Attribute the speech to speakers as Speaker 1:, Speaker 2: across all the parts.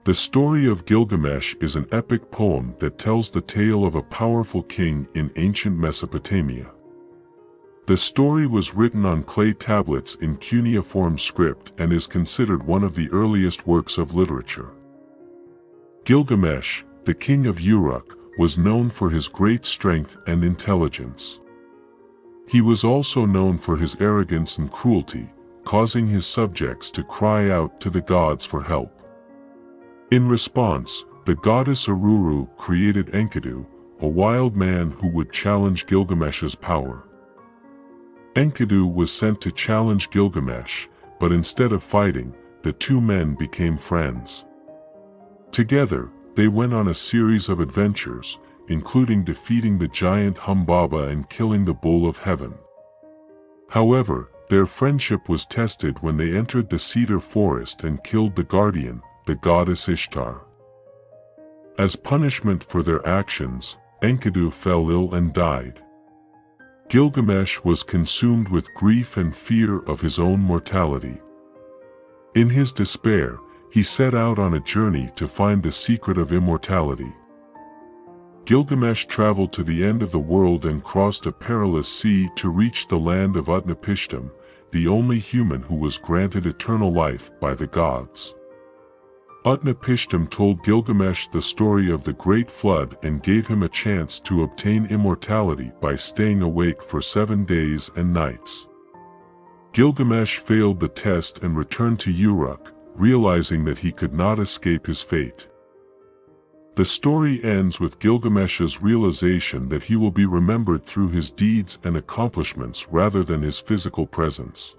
Speaker 1: The story of Gilgamesh is an epic poem that tells the tale of a powerful king in ancient Mesopotamia. The story was written on clay tablets in cuneiform script and is considered one of the earliest works of literature. Gilgamesh, the king of Uruk, was known for his great strength and intelligence. He was also known for his arrogance and cruelty, causing his subjects to cry out to the gods for help. In response, the goddess Aruru created Enkidu, a wild man who would challenge Gilgamesh's power. Enkidu was sent to challenge Gilgamesh, but instead of fighting, the two men became friends. Together, they went on a series of adventures, including defeating the giant Humbaba and killing the Bull of Heaven. However, their friendship was tested when they entered the cedar forest and killed the guardian, the goddess Ishtar. As punishment for their actions, Enkidu fell ill and died. Gilgamesh was consumed with grief and fear of his own mortality. In his despair, he set out on a journey to find the secret of immortality. Gilgamesh traveled to the end of the world and crossed a perilous sea to reach the land of Utnapishtim, the only human who was granted eternal life by the gods. Utnapishtim told Gilgamesh the story of the Great Flood and gave him a chance to obtain immortality by staying awake for 7 days and nights. Gilgamesh failed the test and returned to Uruk, realizing that he could not escape his fate. The story ends with Gilgamesh's realization that he will be remembered through his deeds and accomplishments rather than his physical presence.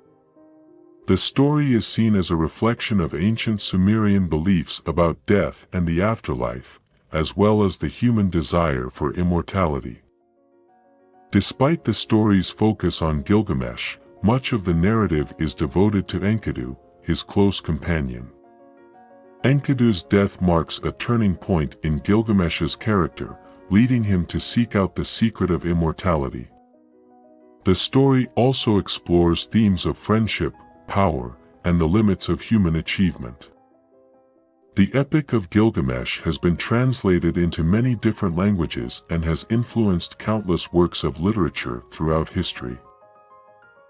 Speaker 1: The story is seen as a reflection of ancient Sumerian beliefs about death and the afterlife, as well as the human desire for immortality. Despite the story's focus on Gilgamesh, much of the narrative is devoted to Enkidu, his close companion. Enkidu's death marks a turning point in Gilgamesh's character, leading him to seek out the secret of immortality. The story also explores themes of friendship, power, and the limits of human achievement. The Epic of Gilgamesh has been translated into many different languages and has influenced countless works of literature throughout history.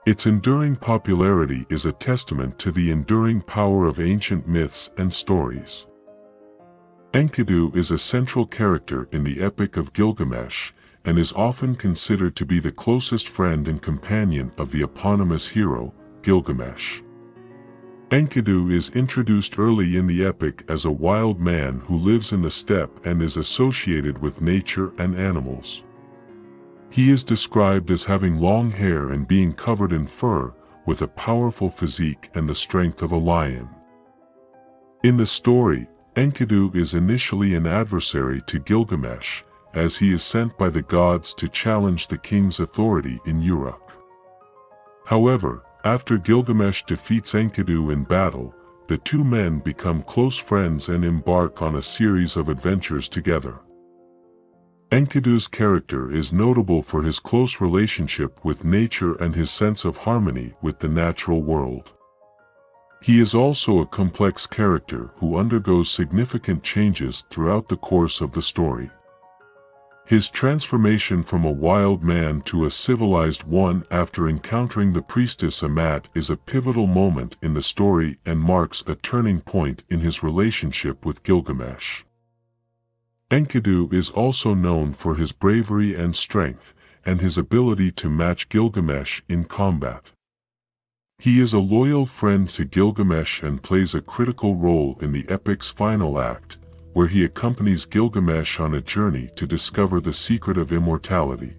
Speaker 1: Its enduring popularity is a testament to the enduring power of ancient myths and stories. Enkidu is a central character in the Epic of Gilgamesh, and is often considered to be the closest friend and companion of the eponymous hero, Gilgamesh. Enkidu is introduced early in the epic as a wild man who lives in the steppe and is associated with nature and animals. He is described as having long hair and being covered in fur, with a powerful physique and the strength of a lion. In the story, Enkidu is initially an adversary to Gilgamesh, as he is sent by the gods to challenge the king's authority in Uruk. However, after Gilgamesh defeats Enkidu in battle, the two men become close friends and embark on a series of adventures together. Enkidu's character is notable for his close relationship with nature and his sense of harmony with the natural world. He is also a complex character who undergoes significant changes throughout the course of the story. His transformation from a wild man to a civilized one after encountering the priestess Amat is a pivotal moment in the story and marks a turning point in his relationship with Gilgamesh. Enkidu is also known for his bravery and strength, and his ability to match Gilgamesh in combat. He is a loyal friend to Gilgamesh and plays a critical role in the epic's final act, where he accompanies Gilgamesh on a journey to discover the secret of immortality.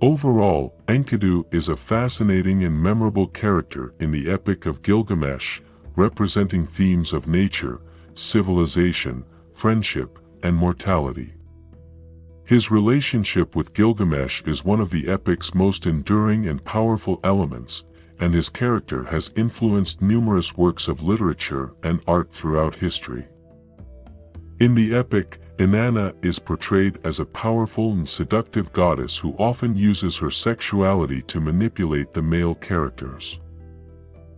Speaker 1: Overall, Enkidu is a fascinating and memorable character in the Epic of Gilgamesh, representing themes of nature, civilization, friendship, and mortality. His relationship with Gilgamesh is one of the epic's most enduring and powerful elements, and his character has influenced numerous works of literature and art throughout history. In the epic, Inanna is portrayed as a powerful and seductive goddess who often uses her sexuality to manipulate the male characters.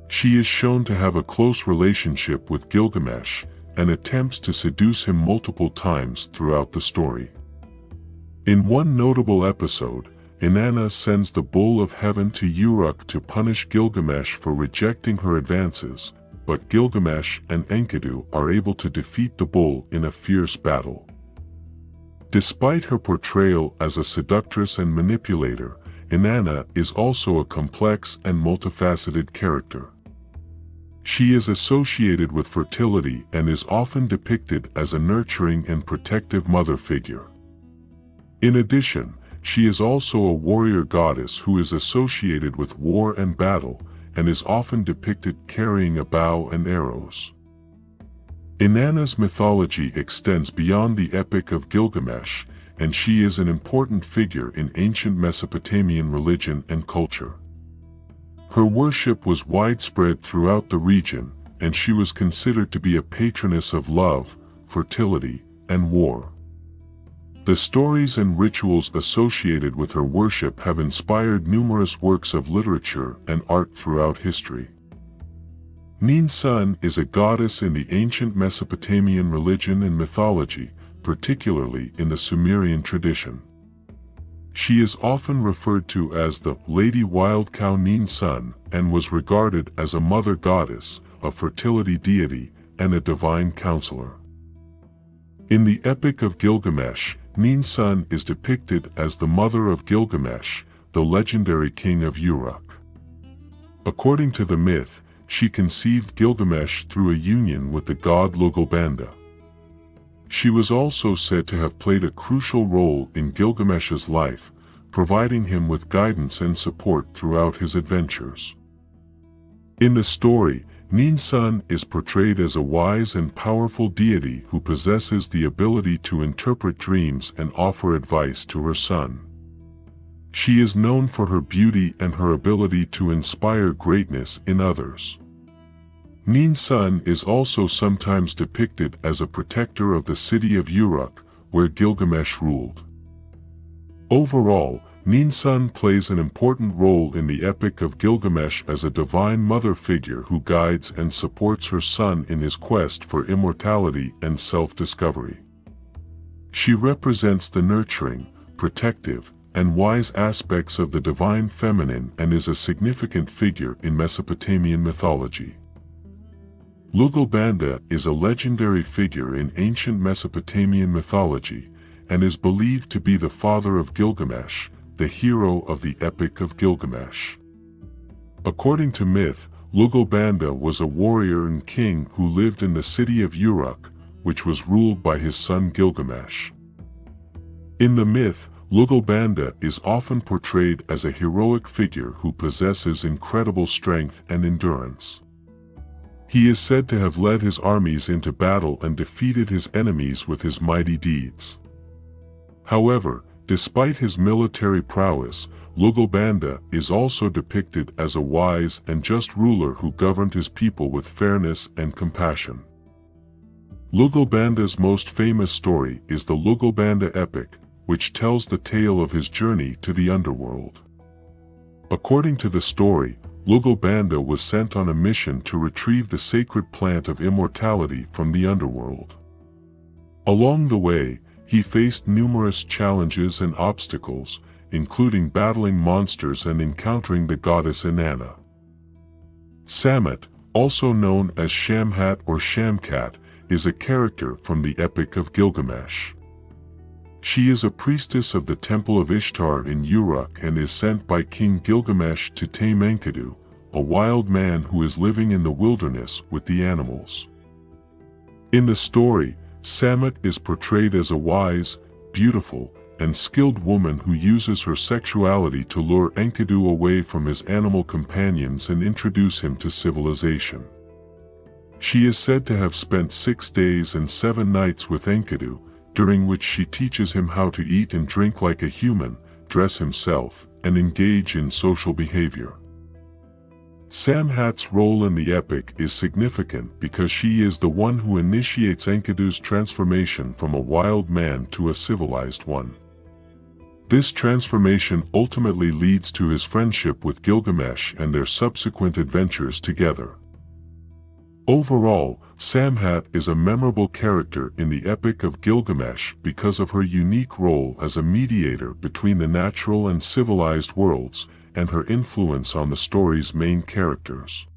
Speaker 1: She is shown to have a close relationship with Gilgamesh, and attempts to seduce him multiple times throughout the story. In one notable episode, Inanna sends the Bull of Heaven to Uruk to punish Gilgamesh for rejecting her advances, but Gilgamesh and Enkidu are able to defeat the bull in a fierce battle. Despite her portrayal as a seductress and manipulator, Inanna is also a complex and multifaceted character. She is associated with fertility and is often depicted as a nurturing and protective mother figure. In addition, she is also a warrior goddess who is associated with war and battle, and is often depicted carrying a bow and arrows. Inanna's mythology extends beyond the Epic of Gilgamesh, and she is an important figure in ancient Mesopotamian religion and culture. Her worship was widespread throughout the region, and she was considered to be a patroness of love, fertility, and war. The stories and rituals associated with her worship have inspired numerous works of literature and art throughout history. Nin-Sun is a goddess in the ancient Mesopotamian religion and mythology, particularly in the Sumerian tradition. She is often referred to as the Lady Wild Cow Nin-Sun and was regarded as a mother goddess, a fertility deity, and a divine counselor. In the Epic of Gilgamesh, Nin-Sun is depicted as the mother of Gilgamesh, the legendary king of Uruk. According to the myth, she conceived Gilgamesh through a union with the god Lugalbanda. She was also said to have played a crucial role in Gilgamesh's life, providing him with guidance and support throughout his adventures. In the story, Nin-Sun is portrayed as a wise and powerful deity who possesses the ability to interpret dreams and offer advice to her son. She is known for her beauty and her ability to inspire greatness in others. Nin-Sun is also sometimes depicted as a protector of the city of Uruk, where Gilgamesh ruled. Overall, Nin-Sun plays an important role in the Epic of Gilgamesh as a divine mother figure who guides and supports her son in his quest for immortality and self-discovery. She represents the nurturing, protective, and wise aspects of the divine feminine and is a significant figure in Mesopotamian mythology. Lugalbanda is a legendary figure in ancient Mesopotamian mythology, and is believed to be the father of Gilgamesh, the hero of the Epic of Gilgamesh. According to myth, Lugalbanda was a warrior and king who lived in the city of Uruk, which was ruled by his son Gilgamesh. In the myth, Lugalbanda is often portrayed as a heroic figure who possesses incredible strength and endurance. He is said to have led his armies into battle and defeated his enemies with his mighty deeds. However, despite his military prowess, Lugalbanda is also depicted as a wise and just ruler who governed his people with fairness and compassion. Lugalbanda's most famous story is the Lugalbanda epic, which tells the tale of his journey to the underworld. According to the story, Lugalbanda was sent on a mission to retrieve the sacred plant of immortality from the underworld. Along the way, he faced numerous challenges and obstacles, including battling monsters and encountering the goddess Inanna. Samet, also known as Shamhat or Shamkat, is a character from the Epic of Gilgamesh. She is a priestess of the Temple of Ishtar in Uruk and is sent by King Gilgamesh to tame Enkidu, a wild man who is living in the wilderness with the animals. In the story, Samet is portrayed as a wise, beautiful, and skilled woman who uses her sexuality to lure Enkidu away from his animal companions and introduce him to civilization. She is said to have spent 6 days and 7 nights with Enkidu, during which she teaches him how to eat and drink like a human, dress himself, and engage in social behavior. Samhat's role in the epic is significant because she is the one who initiates Enkidu's transformation from a wild man to a civilized one. This transformation ultimately leads to his friendship with Gilgamesh and their subsequent adventures together. Overall, Samhat is a memorable character in the Epic of Gilgamesh because of her unique role as a mediator between the natural and civilized worlds, and her influence on the story's main characters.